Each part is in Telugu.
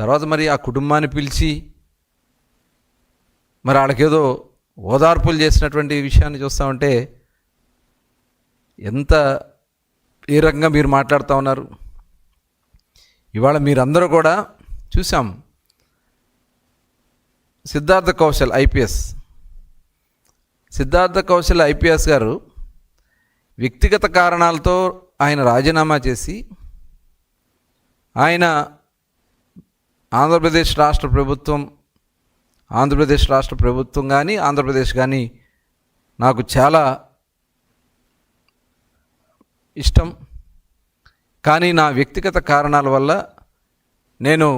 తర్వాత మరి ఆ కుటుంబాన్ని పిలిచి మరి వాళ్ళకేదో ఓదార్పులు చేసినటువంటి విషయాన్ని చూస్తామంటే ఎంత ఏ రకంగా మీరు మాట్లాడుతూ ఉన్నారు. ఇవాళ మీరందరూ కూడా చూసాం, సిద్ధార్థ కౌశల్ ఐపీఎస్ గారు వ్యక్తిగత కారణాలతో ఆయన రాజీనామా చేసి ఆయన ఆంధ్రప్రదేశ్ రాష్ట్ర ప్రభుత్వం కానీ ఆంధ్రప్రదేశ్ కానీ నాకు చాలా ఇష్టం, కానీ నా వ్యక్తిగత కారణాల వల్ల నేను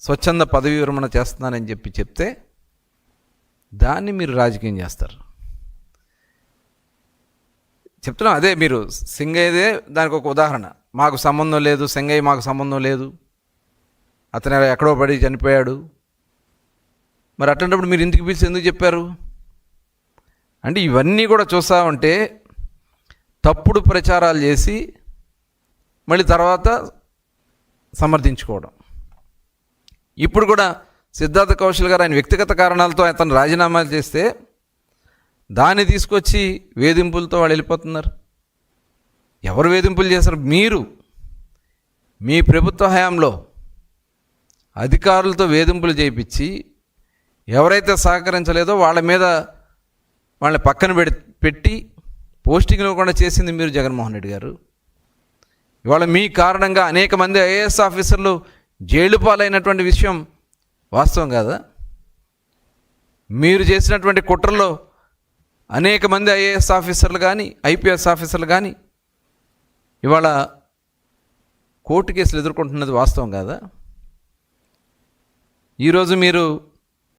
స్వచ్ఛంద పదవీ విరమణ చేస్తున్నానని చెప్తే దాన్ని మీరు రాజకీయం చేస్తారు. చెప్తున్నా, అదే మీరు సింగయ్యదే దానికి ఒక ఉదాహరణ. మాకు సంబంధం లేదు, సింగయ్య మాకు సంబంధం లేదు, అతను ఎక్కడో పడి చనిపోయాడు. మరి అట్లాంటప్పుడు మీరు ఇంటికి పిలిచి ఎందుకు చెప్పారు అంటే ఇవన్నీ కూడా చూస్తూ ఉంటే తప్పుడు ప్రచారాలు చేసి మళ్ళీ తర్వాత సమర్థించుకోవడం. ఇప్పుడు కూడా సిద్ధార్థ కౌశల్ గారు ఆయన వ్యక్తిగత కారణాలతో అతను రాజీనామాలు చేస్తే దాన్ని తీసుకొచ్చి వేధింపులతో వాళ్ళు వెళ్ళిపోతున్నారు. ఎవరు వేధింపులు చేశారు? మీరు మీ ప్రభుత్వ హయాంలో అధికారులతో వేధింపులు చేయించి ఎవరైతే సహకరించలేదో వాళ్ళని పక్కన పెట్టి పోస్టింగ్లు కూడా చేసింది మీరు, జగన్మోహన్ రెడ్డి గారు. ఇవాళ మీ కారణంగా అనేక మంది ఐఏఎస్ ఆఫీసర్లు జైలు పాలైనటువంటి విషయం వాస్తవం కాదా? మీరు చేసినటువంటి కుట్రలో అనేక మంది ఐఏఎస్ ఆఫీసర్లు కానీ ఐపీఎస్ ఆఫీసర్లు కానీ ఇవాళ కోర్టు కేసులు ఎదుర్కొంటున్నది వాస్తవం కాదా? ఈరోజు మీరు